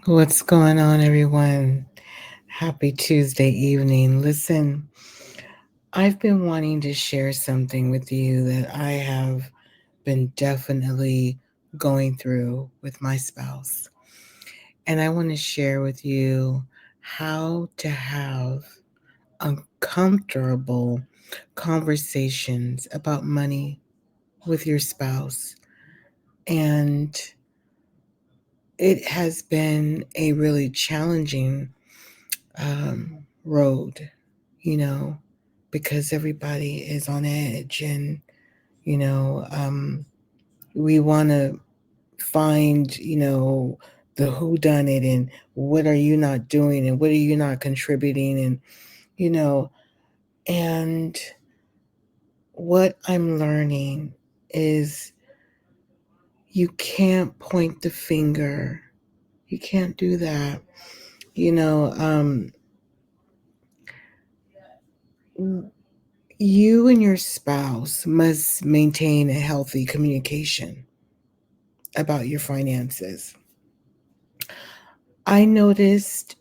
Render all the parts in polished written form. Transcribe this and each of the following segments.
What's going on, everyone? Happy Tuesday evening. Listen, I've been wanting to share something with you that I have been definitely going through with my spouse. And I want to share with you how to have uncomfortable conversations about money with your spouse. And it has been a really challenging road, you know, because everybody is on edge and, you know, we want to find, the who done it and what are you not doing and what are you not contributing and, you know, and what I'm learning is you can't point the finger. You can't do that. You know, you and your spouse must maintain a healthy communication about your finances. I noticed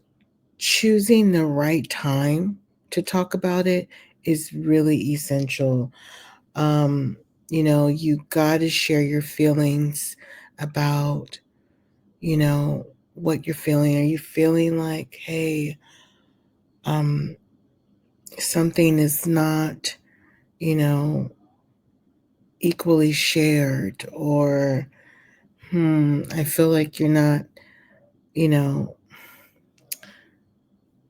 choosing the right time to talk about it is really essential. Um, you got to share your feelings about, you know, what you're feeling. Are you feeling like, hey, um, something is not, you know, equally shared, or I feel like you're not, you know,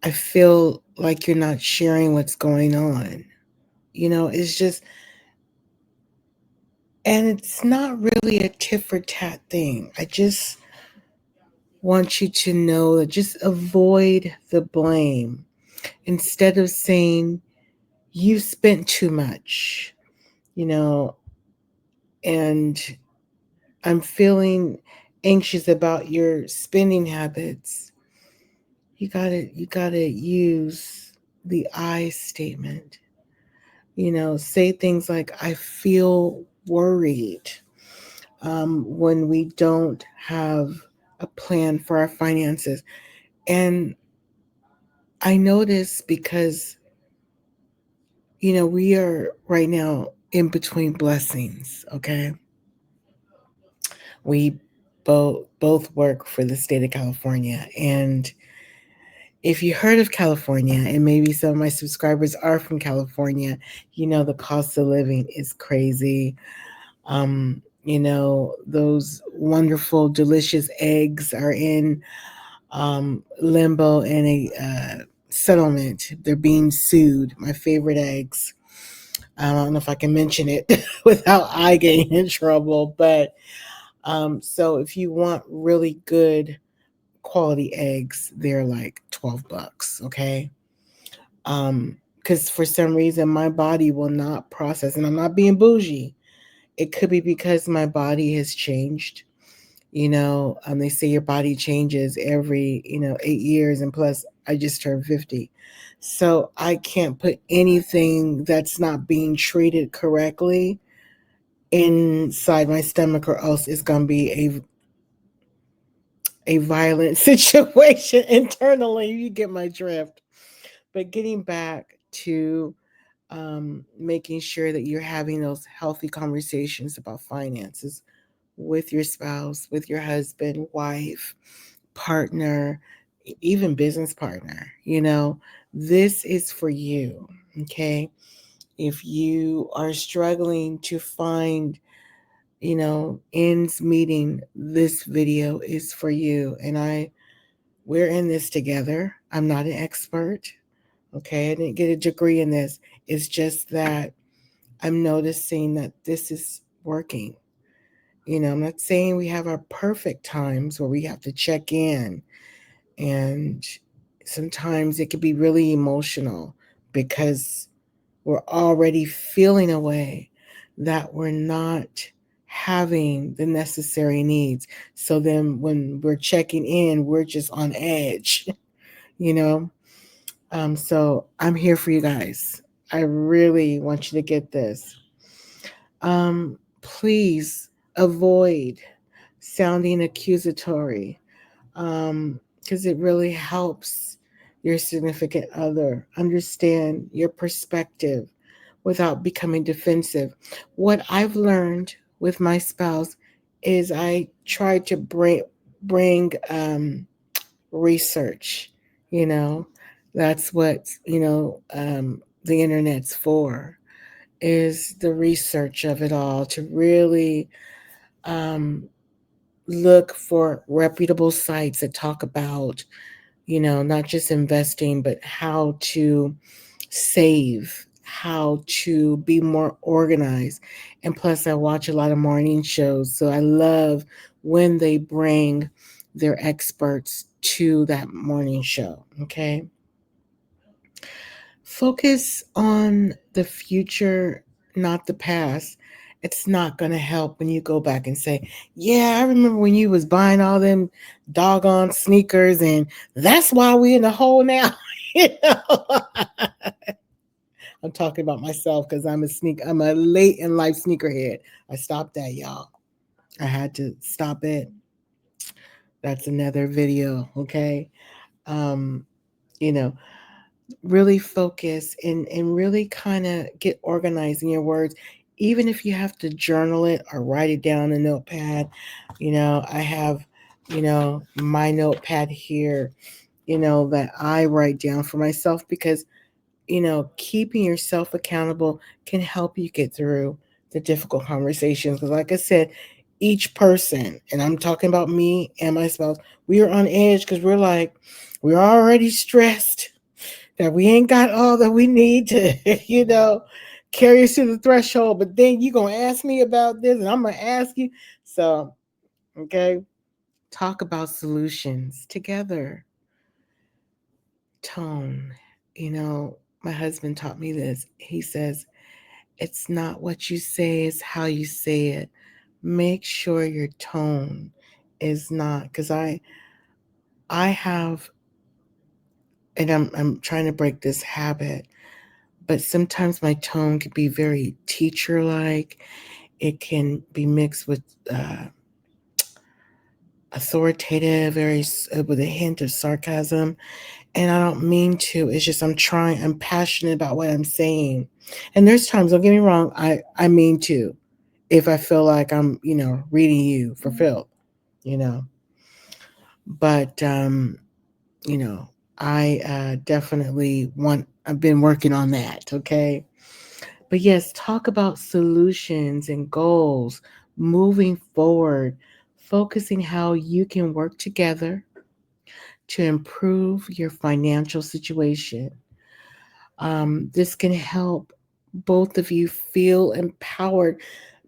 I feel like you're not sharing what's going on. It's just, and it's not really a tit for tat thing. I just want you to know that just avoid the blame. Instead of saying, you spent too much, you know, and I'm feeling anxious about your spending habits. You gotta use the I statement. Say things like, I feel worried when we don't have a plan for our finances. And I notice because, we are right now in between blessings, okay? We both work for the state of California. And if you heard of California, and maybe some of my subscribers are from California, the cost of living is crazy. Those wonderful, delicious eggs are in limbo and a settlement. They're being sued. My favorite eggs. I don't know if I can mention it without I getting in trouble, but so if you want really good quality eggs, they're like $12. Okay. Because for some reason my body will not process, and I'm not being bougie. It could be because my body has changed. They say your body changes every 8 years, and plus I just turned 50, so I can't put anything that's not being treated correctly inside my stomach, or else it's gonna be a violent situation internally. You get my drift. But getting back to making sure that you're having those healthy conversations about finances with your spouse, with your husband, wife, partner, even business partner. This is for you. Okay. If you are struggling to find, ends meeting, this video is for you. And we're in this together. I'm not an expert. Okay. I didn't get a degree in this. It's just that I'm noticing that this is working. I'm not saying we have our perfect times where we have to check in, and sometimes it can be really emotional because we're already feeling a way that we're not having the necessary needs. So then when we're checking in, we're just on edge, you know? So I'm here for you guys. I really want you to get this. Please avoid sounding accusatory. because it really helps your significant other understand your perspective without becoming defensive. What I've learned with my spouse is I try to bring research. You know, that's what the internet's for, is the research of it all, to really um, look for reputable sites that talk about, not just investing, but how to save, how to be more organized. And plus, I watch a lot of morning shows. So I love when they bring their experts to that morning show. Okay. Focus on the future, not the past. It's not going to help when you go back and say, yeah, I remember when you was buying all them doggone sneakers and that's why we in the hole now. you know? I'm talking about myself because I'm a late in life sneakerhead. I stopped that, y'all. I had to stop it. That's another video, okay? Um, you know, really focus and really kind of get organized in your words, even if you have to journal it or write it down in a notepad. I have, my notepad here, that I write down for myself because keeping yourself accountable can help you get through the difficult conversations. Because, like I said, each person, and I'm talking about me and my spouse, we are on edge because we're like, we're already stressed that we ain't got all that we need to, carry us to the threshold. But then you're going to ask me about this, and I'm going to ask you. So, okay, talk about solutions together. Tone. My husband taught me this. He says, it's not what you say, it's how you say it. Make sure your tone is not, because I have, and I'm trying to break this habit, but sometimes my tone can be very teacher like. It can be mixed with authoritative, with a hint of sarcasm. And I don't mean to. It's just I'm passionate about what I'm saying. And there's times, don't get me wrong, I mean to, if I feel like I'm, reading you for Phil, you know. But, you know, I definitely I've been working on that, okay? But yes, talk about solutions and goals moving forward, focusing how you can work together to improve your financial situation. This can help both of you feel empowered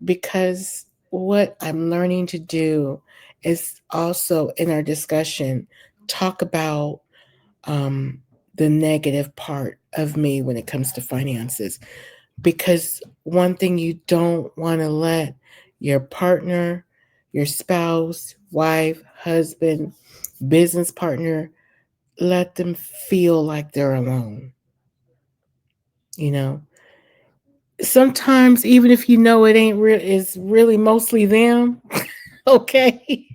because what I'm learning to do is also in our discussion talk about um, the negative part of me when it comes to finances. Because one thing you don't want to let your partner, your spouse, wife, husband, business partner, let them feel like they're alone. You know, sometimes even if it ain't real, it's really mostly them. Okay,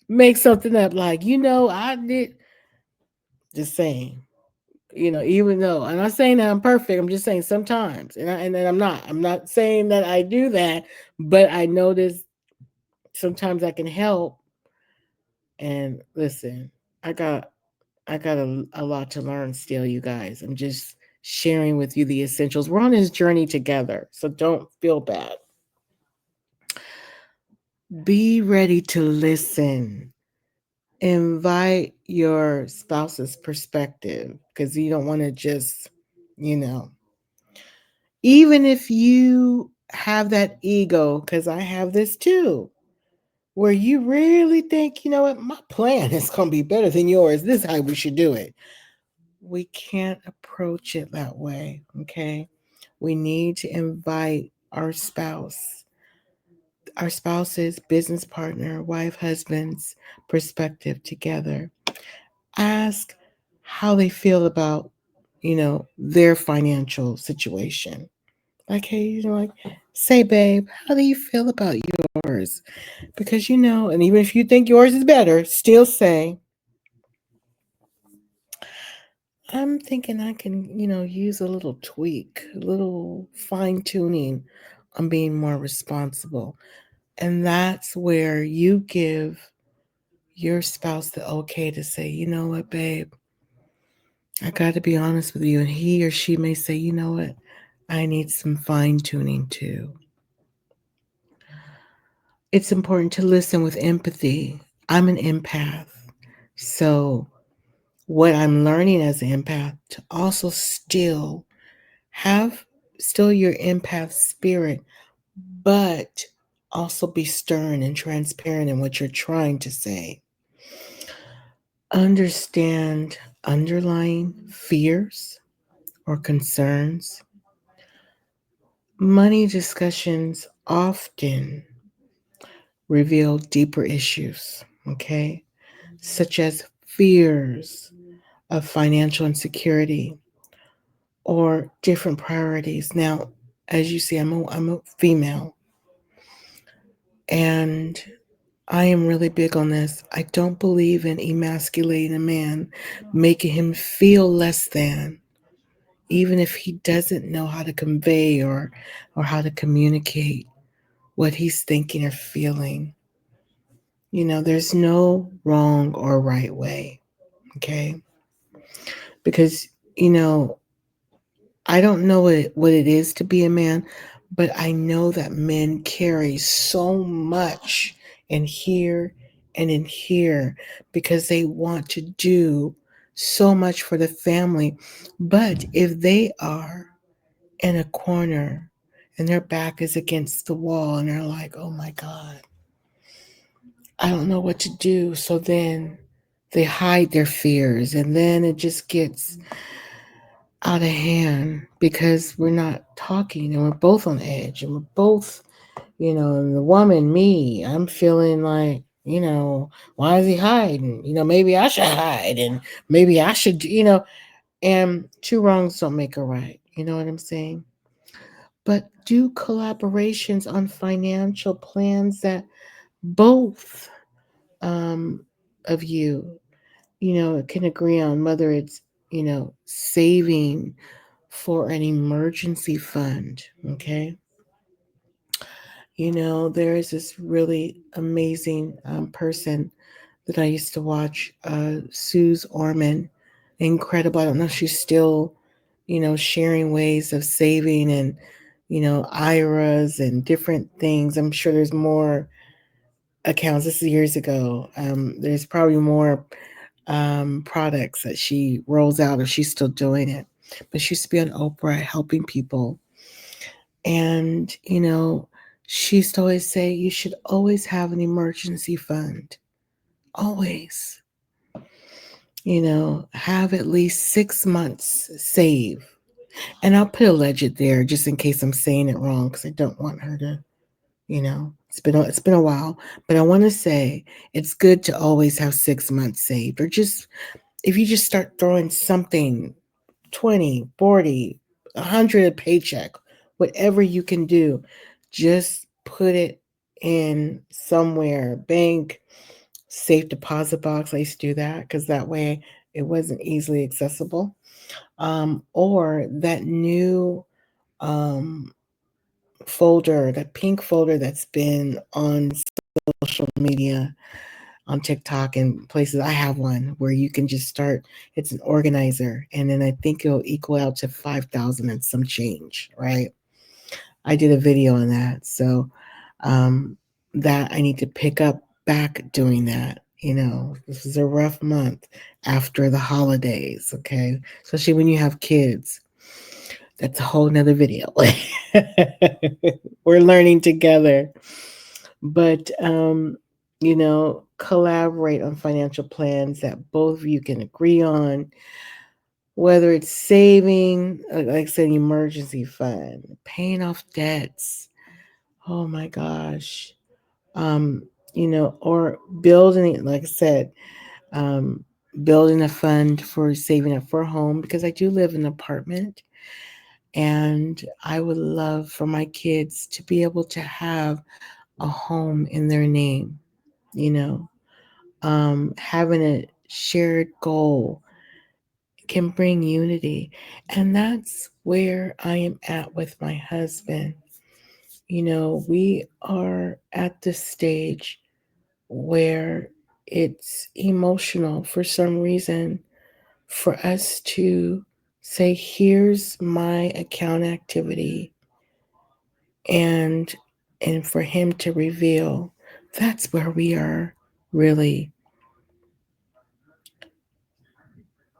make something up like I did. Just saying. Even though I'm not saying that I'm perfect, I'm just saying sometimes, and I'm not. I'm not saying that I do that, but I notice sometimes I can help. And listen, I got a lot to learn still, you guys. I'm just sharing with you the essentials. We're on this journey together, so don't feel bad. Be ready to listen. Invite your spouse's perspective because you don't want to just, you know, even if you have that ego, because I have this too, where you really think, what, my plan is going to be better than yours. This is how we should do it. We can't approach it that way. Okay. We need to invite our spouse's business partner, wife, husband's perspective together. Ask how they feel about, their financial situation. Like, hey, like, say, babe, how do you feel about yours? yours. Because, and even if you think yours is better, still say, I'm thinking I can, use a little tweak, a little fine tuning on being more responsible. And that's where you give your spouse the okay to say, you know what, babe, I got to be honest with you. And he or she may say, you know what, I need some fine tuning too. It's important to listen with empathy. I'm an empath. So, what I'm learning as an empath to also have still your empath spirit, but also be stern and transparent in what you're trying to say. Understand underlying fears or concerns. Money discussions often reveal deeper issues, okay, such as fears of financial insecurity or different priorities. Now, as you see, I'm a female, and I am really big on this. I don't believe in emasculating a man, making him feel less than, even if he doesn't know how to convey or how to communicate what he's thinking or feeling. There's no wrong or right way, okay? Because, you know, I don't know what it is to be a man, but I know that men carry so much in here and in here because they want to do so much for the family. But if they are in a corner and their back is against the wall and they're like, oh my God, I don't know what to do. So then they hide their fears and then it just gets out of hand because we're not talking and we're both on edge and we're both, and the woman, me, I'm feeling like, why is he hiding? Maybe I should hide and maybe I should, and two wrongs don't make a right. You know what I'm saying? But do collaborations on financial plans that both um, of you, can agree on, whether it's, saving for an emergency fund. Okay. There is this really amazing person that I used to watch, Suze Orman. Incredible. I don't know if she's still, sharing ways of saving and, IRAs and different things. I'm sure there's more accounts. This is years ago. There's probably more products that she rolls out if she's still doing it. But she used to be on Oprah helping people. And, she used to always say, you should always have an emergency fund. Always. Have at least 6 months save. And I'll put alleged there just in case I'm saying it wrong because I don't want her to, it's been a while. But I want to say it's good to always have 6 months saved, or just if you just start throwing something 20, 40, 100 a paycheck, whatever you can do, just put it in somewhere, bank, safe deposit box. I used to do that because that way it wasn't easily accessible. Or that new um, folder, that pink folder that's been on social media, on TikTok and places. I have one where you can just start. It's an organizer, and then I think it'll equal out to 5,000 and some change. Right? I did a video on that, so um, that I need to pick up back doing that. This is a rough month after the holidays. Okay, especially when you have kids. That's a whole nother video. We're learning together. But collaborate on financial plans that both of you can agree on, whether it's saving, like I said, emergency fund, paying off debts. Oh my gosh. Um, or building, like I said, um, building a fund for saving up for a home because I do live in an apartment and I would love for my kids to be able to have a home in their name, you know, having a shared goal can bring unity. And that's where I am at with my husband. You know, we are at the stage where it's emotional for some reason for us to say, here's my account activity, and for him to reveal. That's where we are really,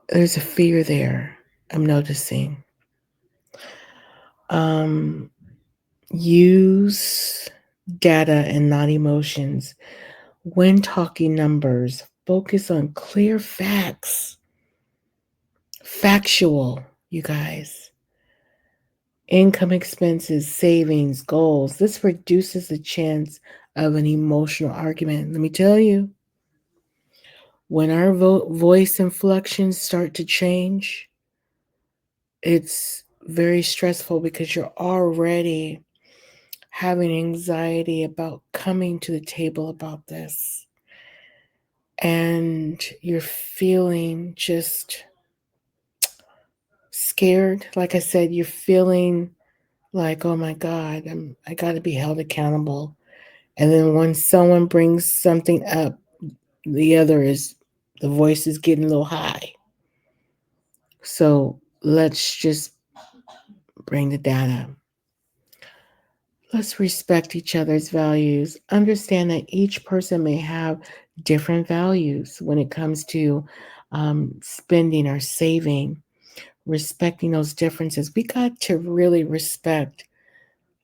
there's a fear there, I'm noticing. um Use data and not emotions when talking numbers. Focus on clear facts, factual, you guys. Income, expenses, savings, goals. This reduces the chance of an emotional argument. Let me tell you, when our voice inflections start to change, it's very stressful because you're already having anxiety about coming to the table about this. And you're feeling just scared. Like I said, you're feeling like, oh my God, I got to be held accountable. And then when someone brings something up, the voice is getting a little high. So let's just bring the data. Let's respect each other's values. Understand that each person may have different values when it comes to spending or saving, respecting those differences. We got to really respect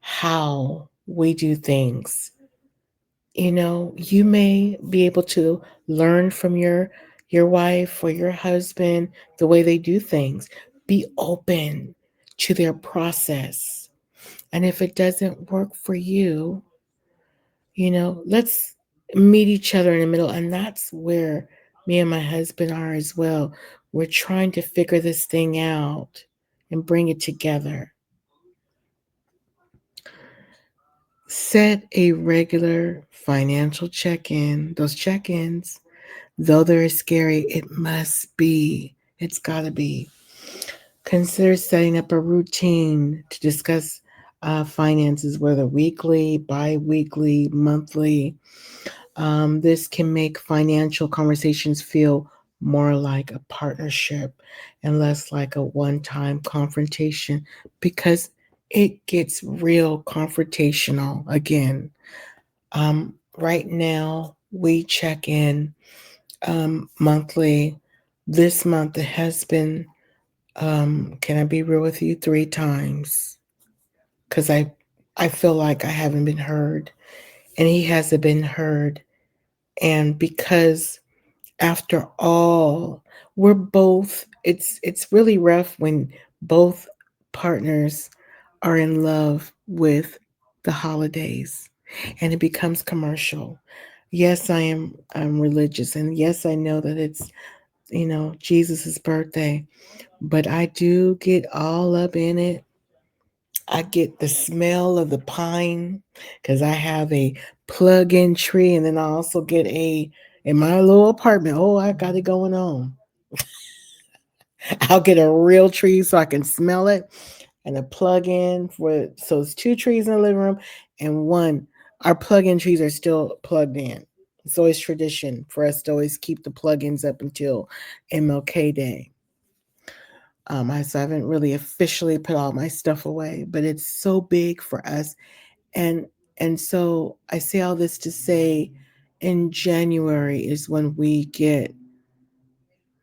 how we do things. You know, you may be able to learn from your wife or your husband the way they do things. Be open to their process. And if it doesn't work for you, you know, let's meet each other in the middle. And that's where me and my husband are as well. We're trying to figure this thing out and bring it together. Set a regular financial check in. Those check ins, though they're scary, it must be. It's got to be. Consider setting up a routine to discuss finances, whether weekly, bi weekly, monthly. This can make financial conversations feel more like a partnership and less like a one time confrontation because it gets real confrontational again. Right now, we check in monthly. This month, it has been, can I be real with you, 3 times? Because I feel like I haven't been heard and he hasn't been heard. And because after all, we're both, it's really rough when both partners are in love with the holidays and it becomes commercial. Yes, I'm religious, and yes, I know that it's, you know, Jesus's birthday, but I do get all up in it. I get the smell of the pine because I have a plug-in tree, and then I also get a in my little apartment. Oh, I got it going on. I'll get a real tree so I can smell it, and a plug-in for so it's 2 trees in the living room, and one. Our plug-in trees are still plugged in. It's always tradition for us to always keep the plug-ins up until MLK Day. So I haven't really officially put all my stuff away, but it's so big for us. And so I say all this to say in January is when we get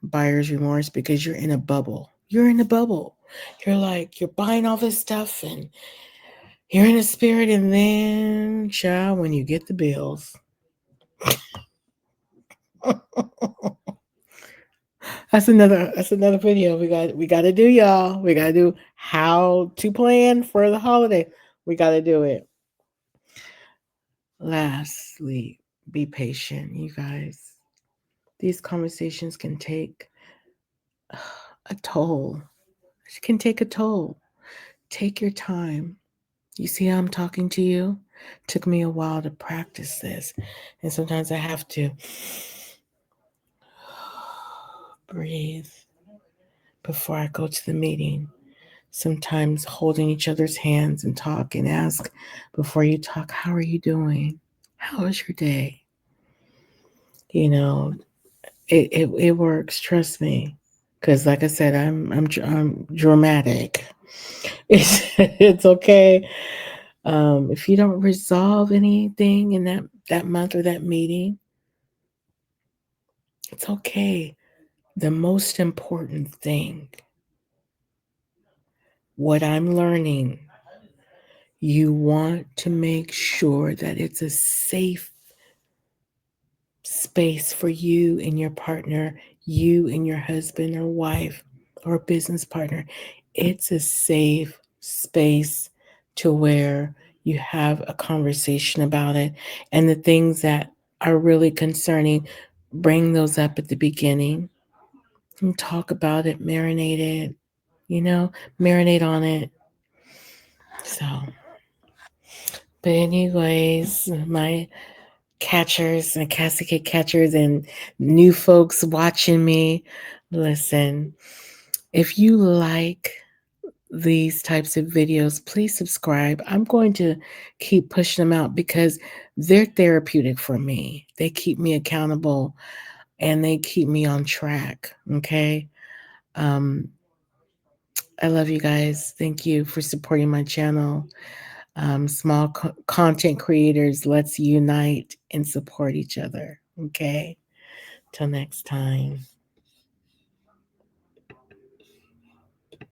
buyer's remorse because you're in a bubble. You're in a bubble. You're like, you're buying all this stuff and you're in a spirit, and then, child, when you get the bills. That's another video we gotta do, y'all. We gotta do how to plan for the holiday. We gotta do it. Lastly, be patient, you guys. These conversations can take a toll. It can take a toll. Take your time. You see how I'm talking to you? Took me a while to practice this. And sometimes I have to breathe before I go to the meeting. Sometimes holding each other's hands and talk and ask before you talk, how are you doing? How was your day? You know, it works. Trust me, because like I said, I'm dramatic. It's okay. If you don't resolve anything in that month or that meeting, it's okay. The most important thing, what I'm learning, you want to make sure that it's a safe space for you and your partner, you and your husband or wife or business partner. It's a safe space to where you have a conversation about it. And the things that are really concerning, bring those up at the beginning and talk about it, marinate it, marinate on it. So, but anyways, my catchers and casket catchers and new folks watching me, listen, if you like these types of videos, please subscribe. I'm going to keep pushing them out because they're therapeutic for me. They keep me accountable and they keep me on track. Okay. Um, I love you guys. Thank you for supporting my channel. Small content creators, let's unite and support each other. Okay. Till next time.